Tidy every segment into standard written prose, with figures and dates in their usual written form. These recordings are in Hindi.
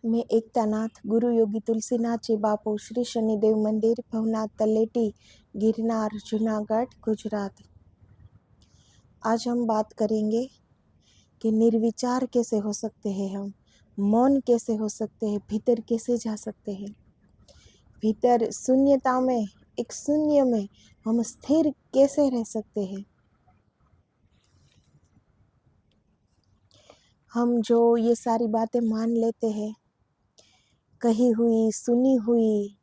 मैं एकतानाथ गुरु योगी तुलसीनाथ जी बापू श्री शनिदेव मंदिर भवनाथ तलेटी गिरनार जूनागढ़ गुजरात। आज हम बात करेंगे कि निर्विचार कैसे हो सकते हैं, हम मौन कैसे हो सकते हैं, भीतर कैसे जा सकते हैं, भीतर शून्यता में, एक शून्य में हम स्थिर कैसे रह सकते हैं। हम जो ये सारी बातें मान लेते हैं, कही हुई सुनी हुई,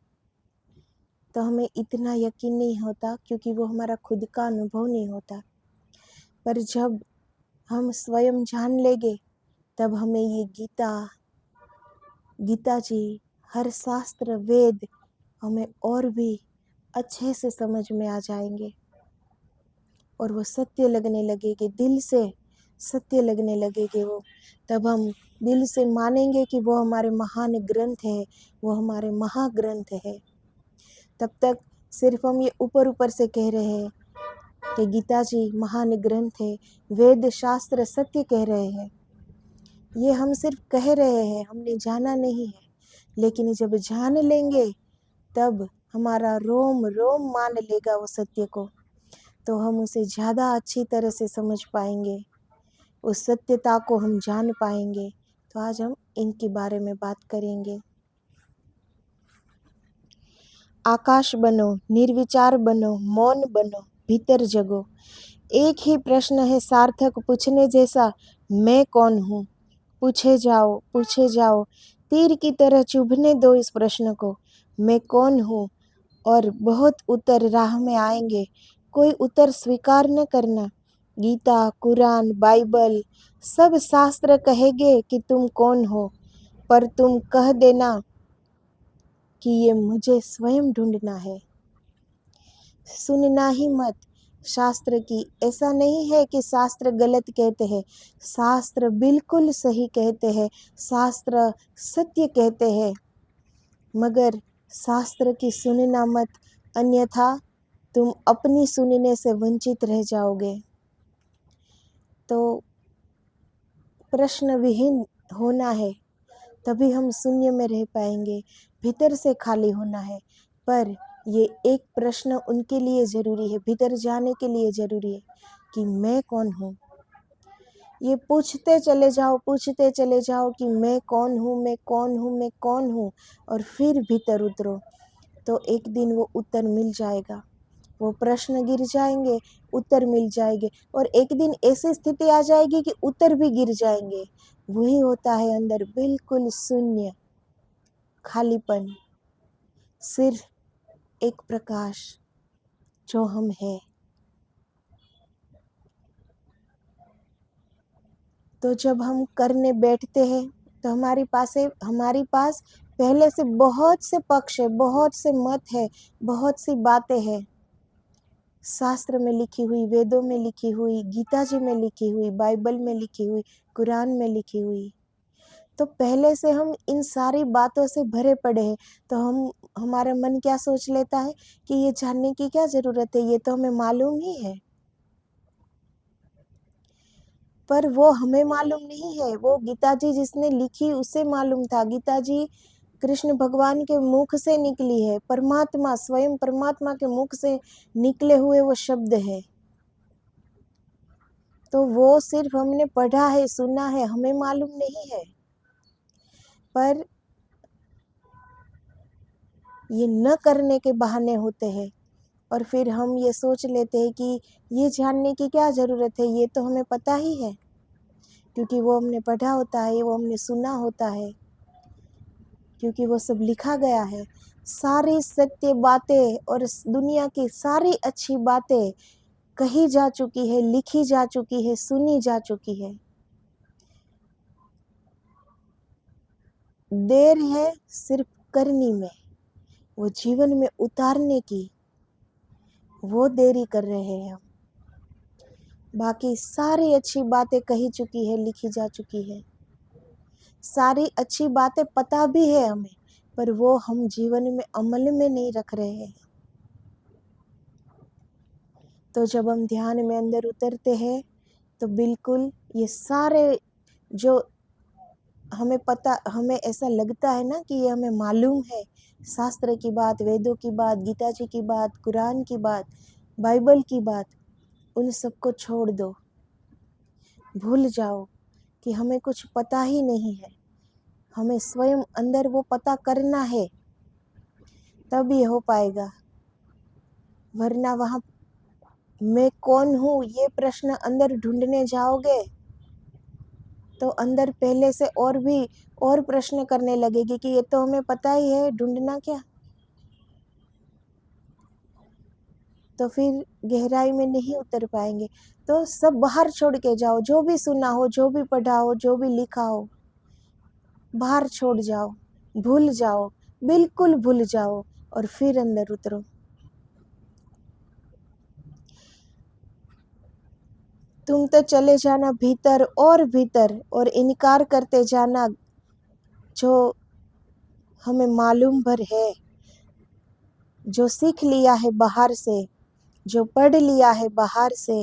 तो हमें इतना यकीन नहीं होता क्योंकि वो हमारा खुद का अनुभव नहीं होता। पर जब हम स्वयं जान लेंगे तब हमें ये गीता जी, हर शास्त्र वेद हमें और भी अच्छे से समझ में आ जाएंगे और वो सत्य लगने लगेंगे, दिल से सत्य लगने लगेंगे वो। तब हम दिल से मानेंगे कि वो हमारे महान ग्रंथ है, वो हमारे महाग्रंथ है। तब तक सिर्फ हम ये ऊपर ऊपर से कह रहे हैं कि गीता जी महान ग्रंथ है, वेद शास्त्र सत्य कह रहे हैं। ये हम सिर्फ कह रहे हैं, हमने जाना नहीं है। लेकिन जब जान लेंगे तब हमारा रोम रोम मान लेगा वो सत्य को, तो हम उसे ज़्यादा अच्छी तरह से समझ पाएंगे, उस सत्यता को हम जान पाएंगे। तो आज हम इनके बारे में बात करेंगे। आकाश बनो, निर्विचार बनो, मौन बनो, भीतर जगो। एक ही प्रश्न है सार्थक पूछने जैसा, मैं कौन हूँ? पूछे जाओ, तीर की तरह चुभने दो इस प्रश्न को, मैं कौन हूँ? और बहुत उत्तर राह में आएंगे, कोई उत्तर स्वीकार न करना। गीता, कुरान, बाइबल सब शास्त्र कहेंगे कि तुम कौन हो, पर तुम कह देना कि ये मुझे स्वयं ढूंढना है। सुनना ही मत शास्त्र की। ऐसा नहीं है कि शास्त्र गलत कहते हैं, शास्त्र बिल्कुल सही कहते हैं, शास्त्र सत्य कहते हैं, मगर शास्त्र की सुनना मत, अन्यथा तुम अपनी सुनने से वंचित रह जाओगे। तो प्रश्न विहीन होना है, तभी हम शून्य में रह पाएंगे, भीतर से खाली होना है। पर ये एक प्रश्न उनके लिए ज़रूरी है, भीतर जाने के लिए ज़रूरी है कि मैं कौन हूँ। ये पूछते चले जाओ कि मैं कौन हूँ, मैं कौन हूँ, मैं कौन हूँ, और फिर भीतर उतरो, तो एक दिन वो उत्तर मिल जाएगा। वो प्रश्न गिर जाएंगे, उत्तर मिल जाएंगे, और एक दिन ऐसी स्थिति आ जाएगी कि उत्तर भी गिर जाएंगे। वही होता है अंदर बिल्कुल शून्य, खालीपन, सिर्फ एक प्रकाश जो हम हैं। तो जब हम करने बैठते हैं तो हमारी पास पहले से बहुत से पक्ष है, बहुत से मत है, बहुत सी बातें हैं, शास्त्र में लिखी हुई, वेदों में लिखी हुई, गीता जी में लिखी हुई, बाइबल में लिखी हुई, कुरान में लिखी हुई। तो पहले से हम इन सारी बातों से भरे पड़े हैं, तो हमारा मन क्या सोच लेता है कि ये जानने की क्या ज़रूरत है, ये तो हमें मालूम ही है। पर वो हमें मालूम नहीं है, वो गीता जी जिसने लिखी उसे मालूम था। गीता जी कृष्ण भगवान के मुख से निकली है, परमात्मा, स्वयं परमात्मा के मुख से निकले हुए वो शब्द है। तो वो सिर्फ हमने पढ़ा है, सुना है, हमें मालूम नहीं है। पर ये न करने के बहाने होते हैं, और फिर हम ये सोच लेते हैं कि ये जानने की क्या ज़रूरत है, ये तो हमें पता ही है, क्योंकि वो हमने पढ़ा होता है, वो हमने सुना होता है, क्योंकि वो सब लिखा गया है। सारी सत्य बातें और इस दुनिया की सारी अच्छी बातें कही जा चुकी है, लिखी जा चुकी है, सुनी जा चुकी है। देर है सिर्फ करनी में, वो जीवन में उतारने की, वो देरी कर रहे हैं हम। बाकी सारी अच्छी बातें कही चुकी है, लिखी जा चुकी है, सारी अच्छी बातें पता भी है हमें, पर वो हम जीवन में अमल में नहीं रख रहे हैं। तो जब हम ध्यान में अंदर उतरते हैं तो बिल्कुल ये सारे जो हमें ऐसा लगता है ना कि ये हमें मालूम है, शास्त्र की बात, वेदों की बात, गीता जी की बात, कुरान की बात, बाइबल की बात, उन सबको छोड़ दो। भूल जाओ कि हमें कुछ पता ही नहीं है। हमें स्वयं अंदर वो पता करना है, तब ये हो पाएगा। वरना वहाँ मैं कौन हूँ ये प्रश्न अंदर ढूंढने जाओगे तो अंदर पहले से और प्रश्न करने लगेगी कि ये तो हमें पता ही है, ढूंढना क्या। तो फिर गहराई में नहीं उतर पाएंगे। तो सब बाहर छोड़ के जाओ, जो भी सुना हो, जो भी पढ़ा हो, जो भी लिखा हो, बाहर छोड़ जाओ, भूल जाओ, बिल्कुल भूल जाओ और फिर अंदर उतरो। तुम तो चले जाना भीतर और इनकार करते जाना जो हमें मालूम भर है, जो सीख लिया है बाहर से, जो पढ़ लिया है बाहर से।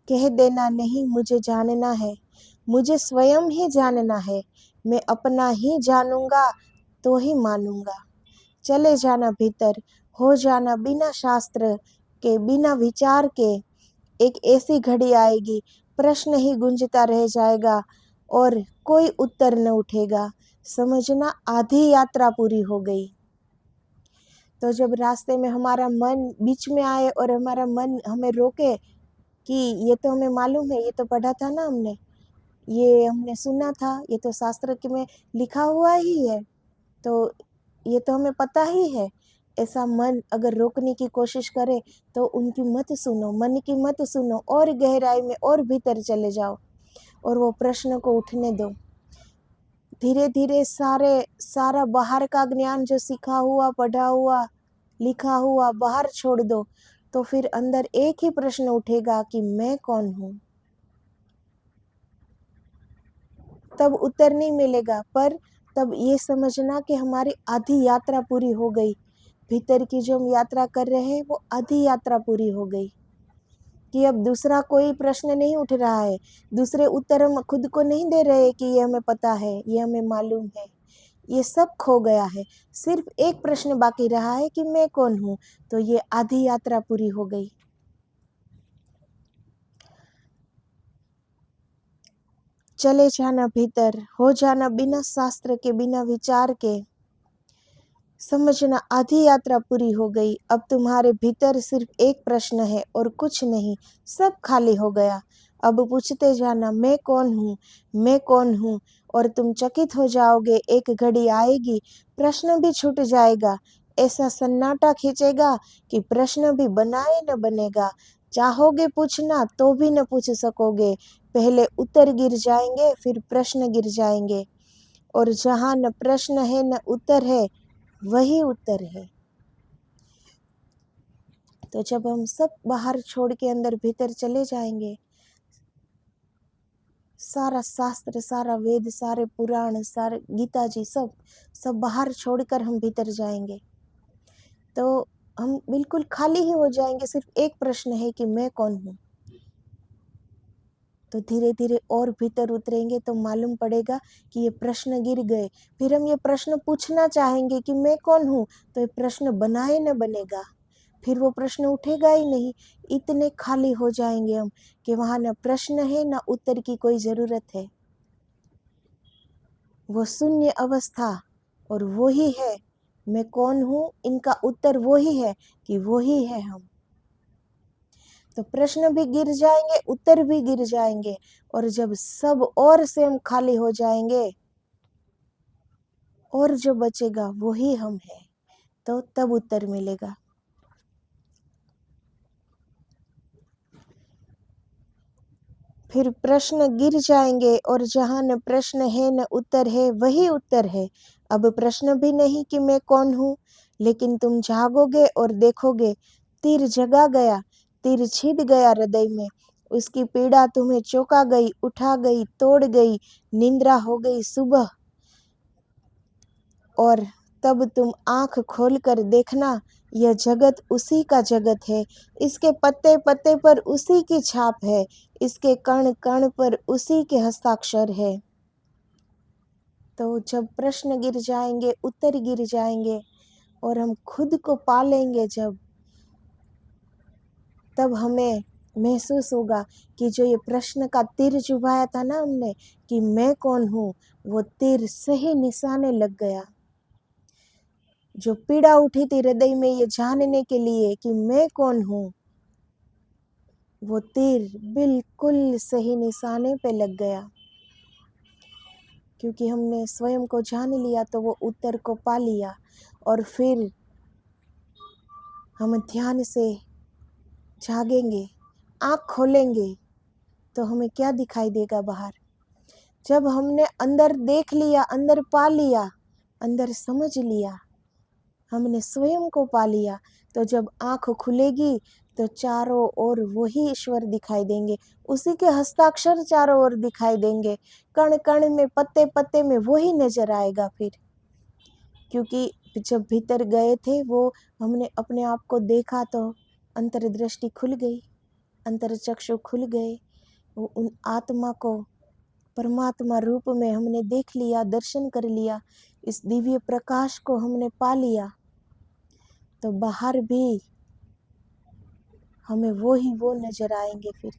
कह देना नहीं, मुझे जानना है, मुझे स्वयं ही जानना है। मैं अपना ही जानूंगा तो ही मानूंगा। चले जाना भीतर, हो जाना बिना शास्त्र के, बिना विचार के। एक ऐसी घड़ी आएगी, प्रश्न ही गूंजता रह जाएगा और कोई उत्तर न उठेगा। समझना आधी यात्रा पूरी हो गई। तो जब रास्ते में हमारा मन बीच में आए और हमारा मन हमें रोके कि ये तो हमें मालूम है, ये तो पढ़ा था ना हमने, ये हमने सुना था, ये तो शास्त्र के में लिखा हुआ ही है, तो ये तो हमें पता ही है। ऐसा मन अगर रोकने की कोशिश करे तो उनकी मत सुनो, मन की मत सुनो, और गहराई में और भीतर चले जाओ और वो प्रश्न को उठने दो। धीरे धीरे सारा बाहर का ज्ञान जो सीखा हुआ, पढ़ा हुआ, लिखा हुआ बाहर छोड़ दो। तो फिर अंदर एक ही प्रश्न उठेगा कि मैं कौन हूँ। तब उत्तर नहीं मिलेगा, पर तब ये समझना कि हमारी आधी यात्रा पूरी हो गई। भीतर की जो हम यात्रा कर रहे हैं वो आधी यात्रा पूरी हो गई, कि अब दूसरा कोई प्रश्न नहीं उठ रहा है, दूसरे उत्तर हम खुद को नहीं दे रहे कि ये हमें पता है, ये हमें मालूम है। ये सब खो गया है। सिर्फ एक प्रश्न बाकी रहा है कि मैं कौन हूँ। तो ये आधी यात्रा पूरी हो गई। चले जाना भीतर, हो जाना बिना शास्त्र के, बिना विचार के। समझना आधी यात्रा पूरी हो गई। अब तुम्हारे भीतर सिर्फ एक प्रश्न है और कुछ नहीं, सब खाली हो गया। अब पूछते जाना मैं कौन हूँ, मैं कौन हूँ, और तुम चकित हो जाओगे। एक घड़ी आएगी, प्रश्न भी छूट जाएगा। ऐसा सन्नाटा खींचेगा कि प्रश्न भी बनाए न बनेगा। चाहोगे पूछना तो भी न पूछ सकोगे। पहले उत्तर गिर जाएंगे, फिर प्रश्न गिर जाएंगे, और जहाँ न प्रश्न है न उत्तर है, वही उत्तर है। तो जब हम सब बाहर छोड़ के अंदर भीतर चले जाएंगे, सारा शास्त्र, सारा वेद, सारे पुराण, सारे गीता जी, सब सब बाहर छोड़कर हम भीतर जाएंगे, तो हम बिल्कुल खाली ही हो जाएंगे। सिर्फ एक प्रश्न है कि मैं कौन हूँ। तो धीरे धीरे और भीतर उतरेंगे तो मालूम पड़ेगा कि ये प्रश्न गिर गए। फिर हम ये प्रश्न पूछना चाहेंगे कि मैं कौन हूँ, तो ये प्रश्न बनाए न बनेगा, फिर वो प्रश्न उठेगा ही नहीं। इतने खाली हो जाएंगे हम कि वहाँ न प्रश्न है न उत्तर की कोई ज़रूरत है। वो शून्य अवस्था, और वो ही है मैं कौन हूँ। इनका उत्तर वो ही है कि वो ही है हम। तो प्रश्न भी गिर जाएंगे, उत्तर भी गिर जाएंगे, और जब सब और से हम खाली हो जाएंगे और जो बचेगा वो ही हम है, तो तब उत्तर मिलेगा। फिर प्रश्न गिर जाएंगे और जहाँ न प्रश्न है न उत्तर है, वही उत्तर है। अब प्रश्न भी नहीं कि मैं कौन हूँ, लेकिन तुम जागोगे और देखोगे तीर जगा गया, तीर छिद गया हृदय में। उसकी पीड़ा तुम्हें चौंका गई, उठा गई, तोड़ गई, निंद्रा हो गई सुबह। और तब तुम आंख खोलकर देखना, यह जगत उसी का जगत है। इसके पत्ते पत्ते पर उसी की छाप है, इसके कण कण पर उसी के हस्ताक्षर है। तो जब प्रश्न गिर जाएंगे, उत्तर गिर जाएंगे और हम खुद को पालेंगे जब, तब हमें महसूस होगा कि जो ये प्रश्न का तीर चुभाया था ना हमने कि मैं कौन हूँ, वो तीर सही निशाने लग गया। जो पीड़ा उठी थी हृदय में ये जानने के लिए कि मैं कौन हूँ, वो तीर बिल्कुल सही निशाने पे लग गया, क्योंकि हमने स्वयं को जान लिया तो वो उत्तर को पा लिया। और फिर हम ध्यान से जागेंगे, आँख खोलेंगे तो हमें क्या दिखाई देगा बाहर। जब हमने अंदर देख लिया, अंदर पा लिया, अंदर समझ लिया, हमने स्वयं को पा लिया, तो जब आँख खुलेगी तो चारों ओर वही ईश्वर दिखाई देंगे, उसी के हस्ताक्षर चारों ओर दिखाई देंगे, कण कण में, पत्ते पत्ते में वही नजर आएगा फिर। क्योंकि जब भीतर गए थे वो, हमने अपने आप को देखा तो अंतर्दृष्टि खुल गई, अंतरचक्षु खुल गए, उन आत्मा को परमात्मा रूप में हमने देख लिया, दर्शन कर लिया, इस दिव्य प्रकाश को हमने पा लिया, तो बाहर भी हमें वो नजर आएंगे फिर।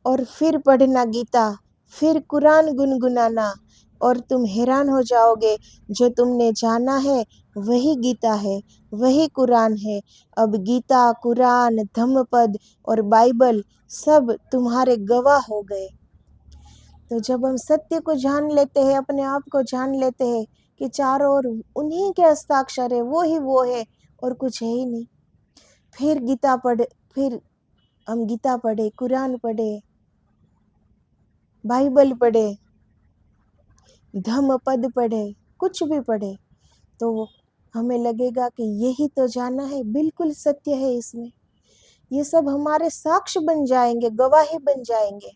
और फिर पढ़ना गीता, फिर कुरान गुनगुनाना, और तुम हैरान हो जाओगे, जो तुमने जाना है वही गीता है, वही कुरान है। अब गीता, कुरान, धम्मपद और बाइबल सब तुम्हारे गवाह हो गए। तो जब हम सत्य को जान लेते हैं, अपने आप को जान लेते हैं कि चारों ओर उन्हीं के हस्ताक्षर है, वो है और कुछ है ही नहीं, फिर गीता पढ़े, फिर हम गीता पढ़े, कुरान पढ़े, बाइबल पढ़े, धम्मपद पढ़े, कुछ भी पढ़े, तो हमें लगेगा कि यही तो जाना है, बिल्कुल सत्य है इसमें। ये सब हमारे साक्ष्य बन जाएंगे, गवाही बन जाएंगे।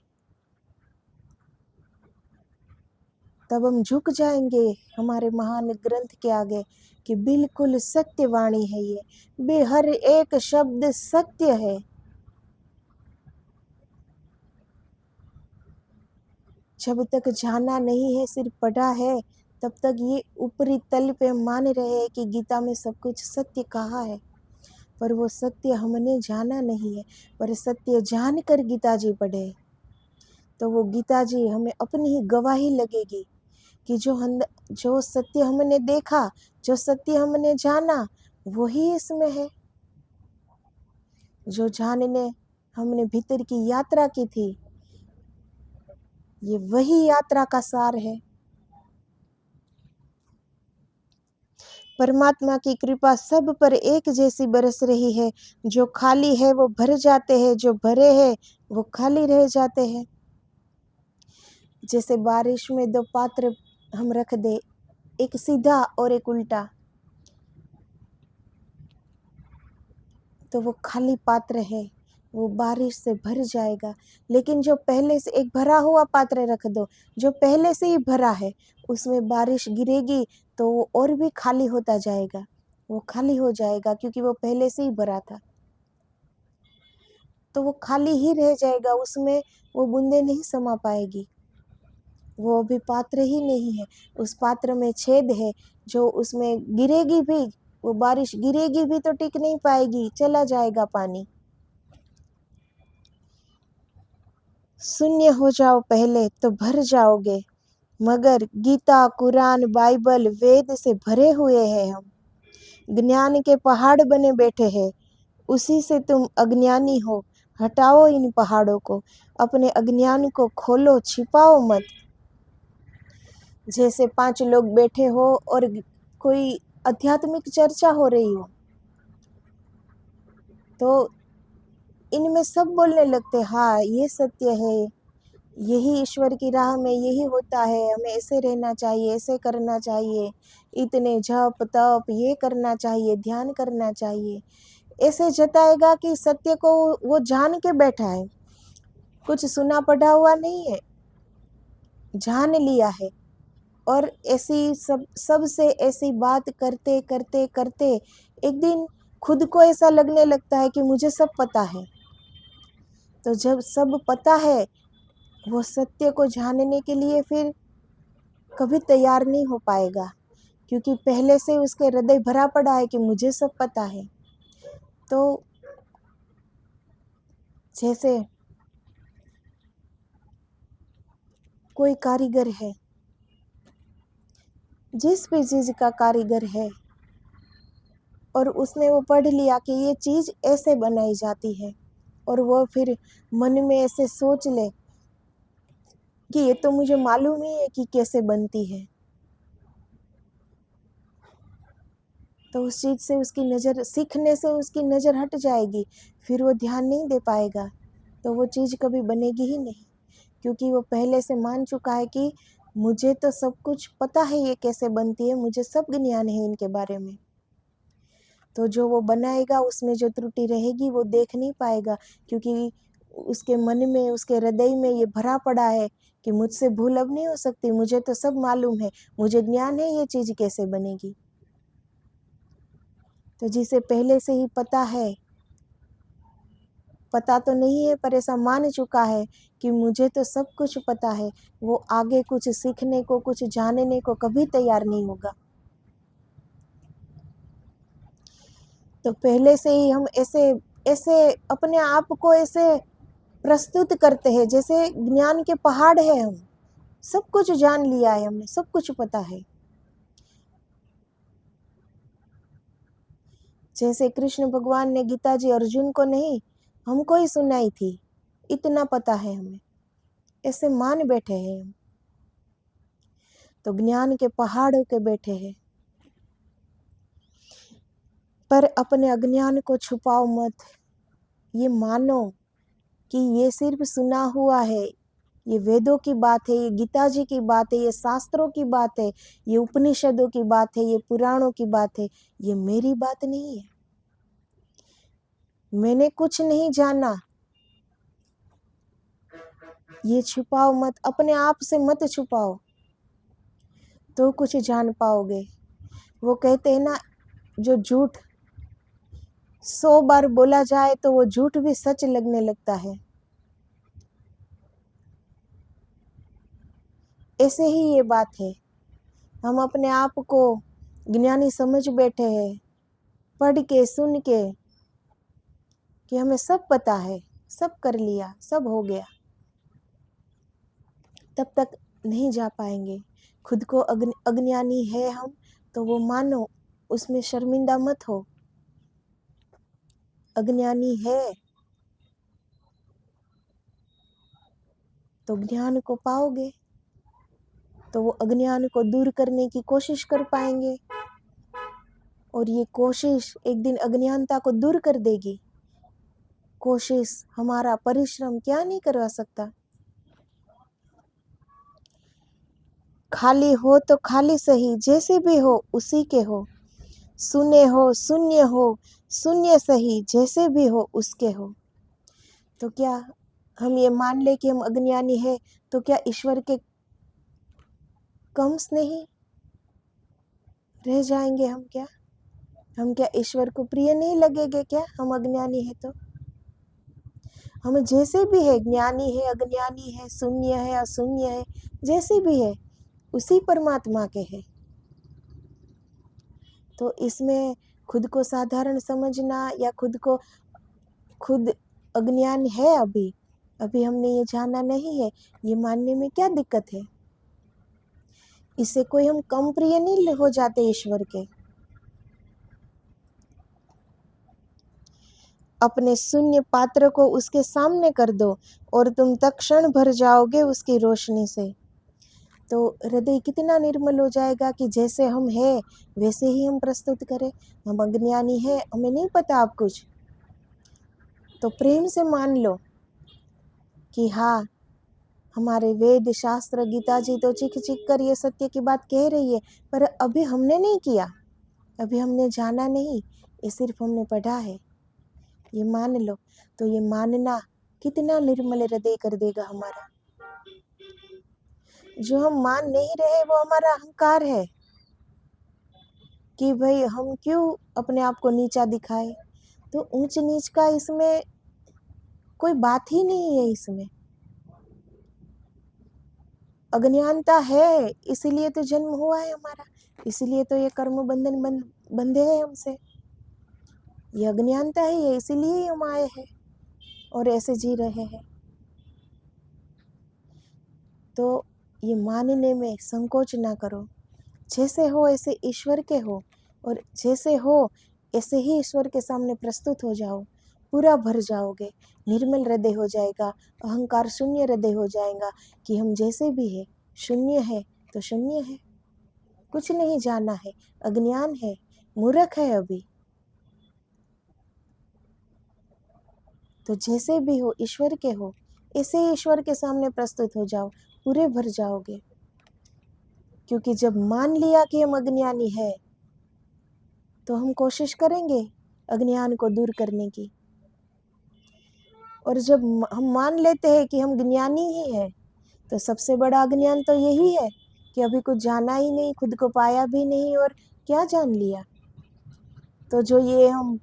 तब हम झुक जाएंगे हमारे महान ग्रंथ के आगे कि बिल्कुल सत्य वाणी है ये, हर एक शब्द सत्य है। जब तक जाना नहीं है, सिर्फ पढ़ा है, तब तक ये ऊपरी तल पे मान रहे हैं कि गीता में सब कुछ सत्य कहा है, पर वो सत्य हमने जाना नहीं है। पर सत्य जानकर गीता जी पढ़े तो वो गीता जी हमें अपनी ही गवाही लगेगी कि जो सत्य हमने देखा, जो सत्य हमने जाना, वही इसमें है। जो जानने हमने भीतर की यात्रा की थी, ये वही यात्रा का सार है। परमात्मा की कृपा सब पर एक जैसी बरस रही है। जो खाली है वो भर जाते हैं, जो भरे हैं वो खाली रह जाते हैं। जैसे बारिश में दो पात्र हम रख दे, एक सीधा और एक उल्टा, तो वो खाली पात्र है, वो बारिश से भर जाएगा। लेकिन जो पहले से एक भरा हुआ पात्र रख दो, जो पहले से ही भरा है, उसमें बारिश गिरेगी तो वो और भी खाली होता जाएगा, वो खाली हो जाएगा, क्योंकि वो पहले से ही भरा था, तो वो खाली ही रह जाएगा, उसमें वो बूंदे नहीं समा पाएगी, वो अभी पात्र ही नहीं है। उस पात्र में छेद है, जो उसमें गिरेगी भी, वो बारिश गिरेगी भी तो टिक नहीं पाएगी, चला जाएगा पानी। शून्य हो जाओ पहले तो भर जाओगे, मगर गीता, कुरान, बाइबल, वेद से भरे हुए हैं हम। ज्ञान के पहाड़ बने बैठे हैं, उसी से तुम अज्ञानी हो। हटाओ इन पहाड़ों को, अपने अज्ञान को खोलो, छिपाओ मत। जैसे 5 लोग बैठे हो और कोई आध्यात्मिक चर्चा हो रही हो, तो इनमें सब बोलने लगते, हाँ ये सत्य है, यही ईश्वर की राह में यही होता है, हमें ऐसे रहना चाहिए, ऐसे करना चाहिए, इतने जप तप ये करना चाहिए, ध्यान करना चाहिए। ऐसे जताएगा कि सत्य को वो जान के बैठा है, कुछ सुना पढ़ा हुआ नहीं है, जान लिया है। और ऐसी सबसे ऐसी बात करते करते करते एक दिन खुद को ऐसा लगने लगता है कि मुझे सब पता है। तो जब सब पता है वो सत्य को जानने के लिए फिर कभी तैयार नहीं हो पाएगा, क्योंकि पहले से उसके हृदय भरा पड़ा है कि मुझे सब पता है। तो जैसे कोई कारीगर है, जिस भी चीज़ का कारीगर है, और उसने वो पढ़ लिया कि ये चीज़ ऐसे बनाई जाती है, और वो फिर मन में ऐसे सोच ले कि ये तो मुझे मालूम ही है कि कैसे बनती है, तो उस चीज़ से उसकी नज़र, सीखने से उसकी नज़र हट जाएगी, फिर वो ध्यान नहीं दे पाएगा, तो वो चीज़ कभी बनेगी ही नहीं, क्योंकि वो पहले से मान चुका है कि मुझे तो सब कुछ पता है ये कैसे बनती है, मुझे सब ज्ञान है इनके बारे में। तो जो वो बनाएगा उसमें जो त्रुटि रहेगी वो देख नहीं पाएगा, क्योंकि उसके मन में, उसके हृदय में ये भरा पड़ा है कि मुझसे भूल अब नहीं हो सकती, मुझे तो सब मालूम है, मुझे ज्ञान है ये चीज़ कैसे बनेगी। तो जिसे पहले से ही पता है, पता तो नहीं है पर ऐसा मान चुका है कि मुझे तो सब कुछ पता है, वो आगे कुछ सीखने को, कुछ जानने को कभी तैयार नहीं होगा। तो पहले से ही हम ऐसे ऐसे अपने आप को ऐसे प्रस्तुत करते हैं जैसे ज्ञान के पहाड़ है, हम सब कुछ जान लिया है, हमने सब कुछ पता है। जैसे कृष्ण भगवान ने गीता जी अर्जुन को नहीं, हमको ही सुनाई थी, इतना पता है हमें, ऐसे मान बैठे हैं हम, तो ज्ञान के पहाड़ों के बैठे हैं। पर अपने अज्ञान को छुपाओ मत, ये मानो कि ये सिर्फ सुना हुआ है, ये वेदों की बात है, ये गीता जी की बात है, ये शास्त्रों की बात है, ये उपनिषदों की बात है, ये पुराणों की बात है, ये मेरी बात नहीं है। मैंने कुछ नहीं जाना, ये छुपाओ मत, अपने आप से मत छुपाओ, तो कुछ जान पाओगे। वो कहते हैं ना, जो झूठ 100 बार बोला जाए तो वो झूठ भी सच लगने लगता है, ऐसे ही ये बात है। हम अपने आप को ज्ञानी समझ बैठे हैं, पढ़ के सुन के, कि हमें सब पता है, सब कर लिया, सब हो गया, तब तक नहीं जा पाएंगे। खुद को अज्ञानी है हम, तो वो मानो, उसमें शर्मिंदा मत हो। अज्ञानी है तो ज्ञान को पाओगे, तो वो अज्ञान को दूर करने की कोशिश कर पाएंगे, और ये कोशिश एक दिन अज्ञानता को दूर कर देगी। कोशिश, हमारा परिश्रम क्या नहीं करवा सकता। खाली हो तो खाली सही, जैसे भी हो उसी के हो, सुने हो शून्य सही, जैसे भी हो उसके हो। तो क्या हम ये मान ले कि हम अज्ञानी है, तो क्या ईश्वर के कम स्नेही रह जाएंगे हम? क्या हम क्या ईश्वर को प्रिय नहीं लगेंगे क्या, हम अज्ञानी है तो? हम जैसे भी है, ज्ञानी है अज्ञानी है, शून्य है अशून्य है, जैसे भी है उसी परमात्मा के है। तो इसमें खुद को साधारण समझना, या खुद अज्ञान है, अभी हमने ये जाना नहीं है, ये मानने में क्या दिक्कत है? इससे कोई हम कम प्रिय नहीं हो जाते ईश्वर के। अपने शून्य पात्र को उसके सामने कर दो, और तुम तत्क्षण भर जाओगे उसकी रोशनी से। तो हृदय कितना निर्मल हो जाएगा कि जैसे हम हैं वैसे ही हम प्रस्तुत करें। हम अज्ञानी है, हमें नहीं पता आप कुछ, तो प्रेम से मान लो कि हाँ, हमारे वेद शास्त्र गीता जी तो चीख चीख कर ये सत्य की बात कह रही है, पर अभी हमने नहीं किया, अभी हमने जाना नहीं, ये सिर्फ हमने पढ़ा है, ये मान लो। तो ये मानना कितना निर्मल हृदय कर देगा हमारा। जो हम मान नहीं रहे वो हमारा अहंकार है, कि भाई हम क्यों अपने आप को नीचा दिखाए। तो ऊंच नीच का इसमें कोई बात ही नहीं है। इसमें अज्ञानता है, इसीलिए तो जन्म हुआ है हमारा, इसीलिए तो ये कर्म बंधन बंधे हैं हमसे। ये अज्ञानता है, ये इसीलिए हम आए हैं और ऐसे जी रहे हैं। तो ये मानने में संकोच ना करो, जैसे हो ऐसे ईश्वर के हो, और जैसे हो ऐसे ही ईश्वर के सामने प्रस्तुत हो जाओ, पूरा भर जाओगे, निर्मल हृदय हो जाएगा, अहंकार शून्य हृदय हो जाएगा कि हम जैसे भी है, शून्य है तो शून्य है, कुछ नहीं जाना है, अज्ञान है, मूर्ख है अभी। तो जैसे भी हो ईश्वर के हो, ऐसे ही ईश्वर के सामने प्रस्तुत हो जाओ, पूरे भर जाओगे। क्योंकि जब मान लिया कि हम अज्ञानी है, तो हम कोशिश करेंगे अज्ञान को दूर करने की। और जब हम मान लेते हैं कि हम ज्ञानी ही हैं, तो सबसे बड़ा अज्ञान तो यही है कि अभी कुछ जाना ही नहीं, खुद को पाया भी नहीं, और क्या जान लिया। तो जो ये हम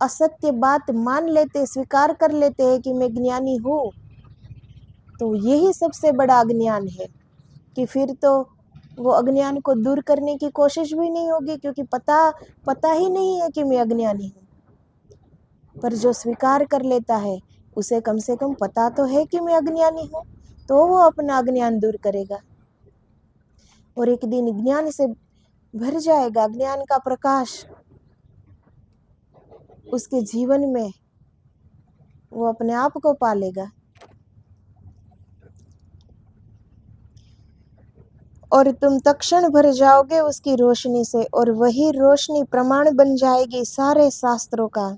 असत्य बात मान लेते, स्वीकार कर लेते हैं कि मैं ज्ञानी हूँ, तो यही सबसे बड़ा अज्ञान है। कि फिर तो वो अज्ञान को दूर करने की कोशिश भी नहीं होगी, क्योंकि पता ही नहीं है कि मैं अज्ञानी हूँ। पर जो स्वीकार कर लेता है, उसे कम से कम पता तो है कि मैं अज्ञानी हूँ, तो वो अपना अज्ञान दूर करेगा और एक दिन ज्ञान से भर जाएगा। ज्ञान का प्रकाश उसके जीवन में वो अपने आप को पालेगा। और तुम तक्षण भर जाओगे उसकी रोशनी से, और वही रोशनी प्रमाण बन जाएगी सारे शास्त्रों का।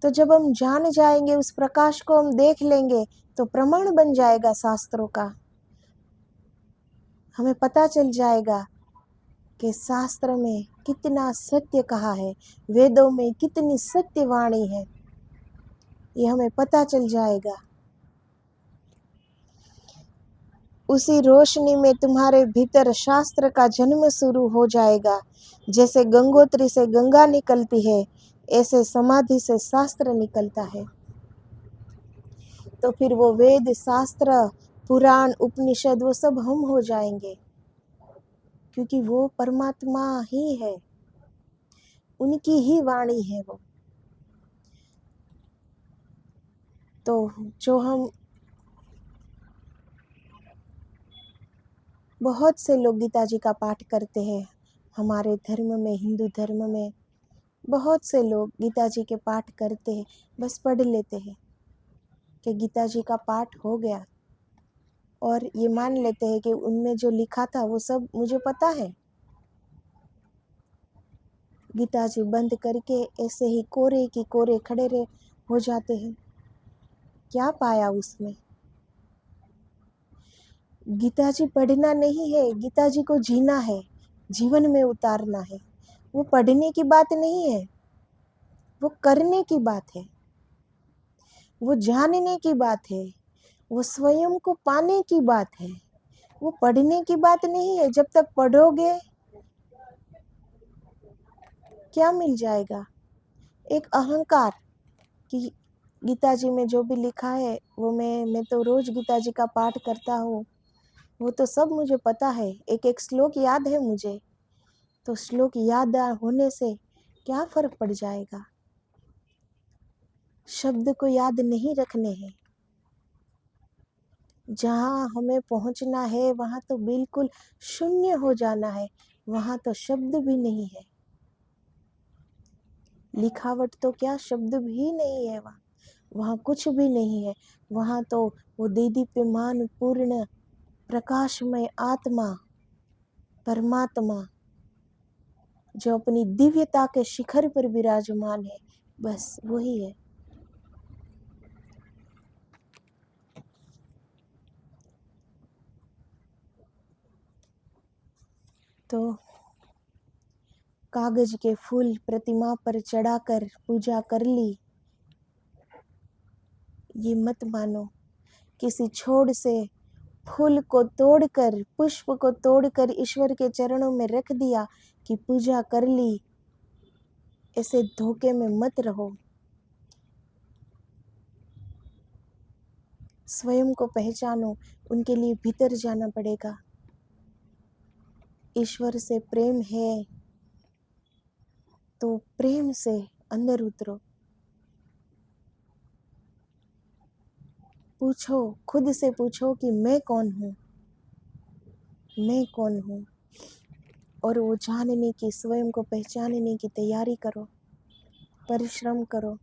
तो जब हम जान जाएंगे, उस प्रकाश को हम देख लेंगे, तो प्रमाण बन जाएगा शास्त्रों का। हमें पता चल जाएगा कि शास्त्र में कितना सत्य कहा है, वेदों में कितनी सत्य वाणी है, ये हमें पता चल जाएगा। उसी रोशनी में तुम्हारे भीतर शास्त्र का जन्म शुरू हो जाएगा। जैसे गंगोत्री से गंगा निकलती है, ऐसे समाधि से शास्त्र निकलता है। तो फिर वो वेद, शास्त्र, पुराण, उपनिषद, वो सब हम हो जाएंगे, क्योंकि वो परमात्मा ही है, उनकी ही वाणी है वो। तो जो हम बहुत से लोग गीता जी का पाठ करते हैं, हमारे धर्म में, हिंदू धर्म में बहुत से लोग गीता जी के पाठ करते हैं, बस पढ़ लेते हैं कि गीता जी का पाठ हो गया, और ये मान लेते हैं कि उनमें जो लिखा था वो सब मुझे पता है। गीता जी बंद करके ऐसे ही कोरे की कोरे खड़े रहे हो जाते हैं। क्या पाया उसमें? गीता जी पढ़ना नहीं है, गीता जी को जीना है, जीवन में उतारना है। वो पढ़ने की बात नहीं है, वो करने की बात है, वो जानने की बात है, वो स्वयं को पाने की बात है। वो पढ़ने की बात नहीं है। जब तक पढ़ोगे क्या मिल जाएगा? एक अहंकार कि गीता जी में जो भी लिखा है वो मैं तो रोज गीता जी का पाठ करता हूँ, वो तो सब मुझे पता है, एक एक श्लोक याद है मुझे। तो श्लोक याद होने से क्या फर्क पड़ जाएगा? शब्द को याद नहीं रखने हैं। जहाँ हमें पहुँचना है वहाँ तो बिल्कुल शून्य हो जाना है, वहाँ तो शब्द भी नहीं है। लिखावट तो क्या, शब्द भी नहीं है वहाँ, वहाँ कुछ भी नहीं है। वहाँ तो वो देदीप्यमान पूर्ण प्रकाशमय आत्मा, परमात्मा, जो अपनी दिव्यता के शिखर पर विराजमान है, बस वही है। तो कागज के फूल प्रतिमा पर चढ़ाकर पूजा कर ली, ये मत मानो। किसी छोड़ से फूल को तोड़कर, पुष्प को तोड़कर ईश्वर के चरणों में रख दिया कि पूजा कर ली, ऐसे धोखे में मत रहो। स्वयं को पहचानो, उनके लिए भीतर जाना पड़ेगा। ईश्वर से प्रेम है तो प्रेम से अंदर उतरो। पूछो, खुद से पूछो कि मैं कौन हूँ, मैं कौन हूँ। और वो जानने की, स्वयं को पहचानने की तैयारी करो, परिश्रम करो,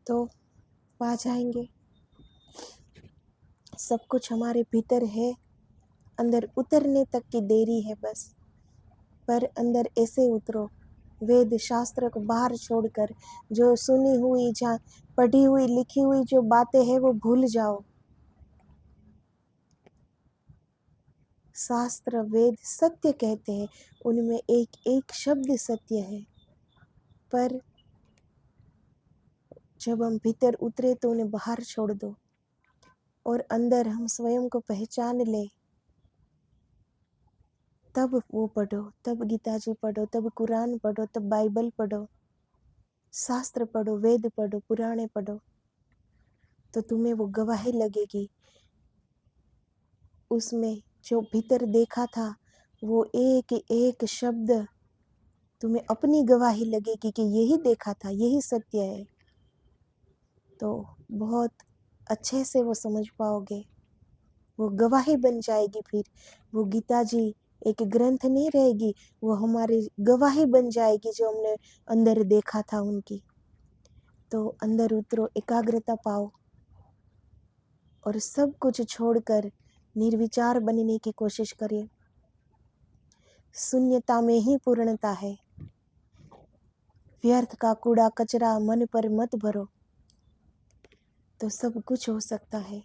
तो पा जाएंगे। सब कुछ हमारे भीतर है, अंदर उतरने तक की देरी है बस। पर अंदर ऐसे उतरो, वेद शास्त्र को बाहर छोड़कर, जो सुनी हुई, जहाँ पढ़ी हुई, लिखी हुई जो बातें हैं वो भूल जाओ। शास्त्र वेद सत्य कहते हैं, उनमें एक एक शब्द सत्य है, पर जब हम भीतर उतरे तो उन्हें बाहर छोड़ दो और अंदर हम स्वयं को पहचान ले। तब वो पढ़ो, तब गीता जी पढ़ो, तब कुरान पढ़ो, तब बाइबल पढ़ो, शास्त्र पढ़ो, वेद पढ़ो, पुराणे पढ़ो, तो तुम्हें वो गवाही लगेगी। उसमें जो भीतर देखा था वो एक एक शब्द तुम्हें अपनी गवाही लगेगी कि यही देखा था, यही सत्य है। तो बहुत अच्छे से वो समझ पाओगे, वो गवाही बन जाएगी। फिर वो गीता जी एक ग्रंथ नहीं रहेगी, वो हमारी गवाही बन जाएगी जो हमने अंदर देखा था उनकी। तो अंदर उतरो, एकाग्रता पाओ और सब कुछ छोड़कर निर्विचार बनने की कोशिश करिए। शून्यता में ही पूर्णता है। व्यर्थ का कूड़ा कचरा मन पर मत भरो, तो सब कुछ हो सकता है।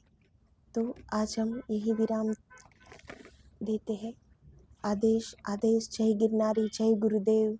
तो आज हम यही विराम देते हैं। आदेश आदेश। जय गिरनारी, जय गुरुदेव।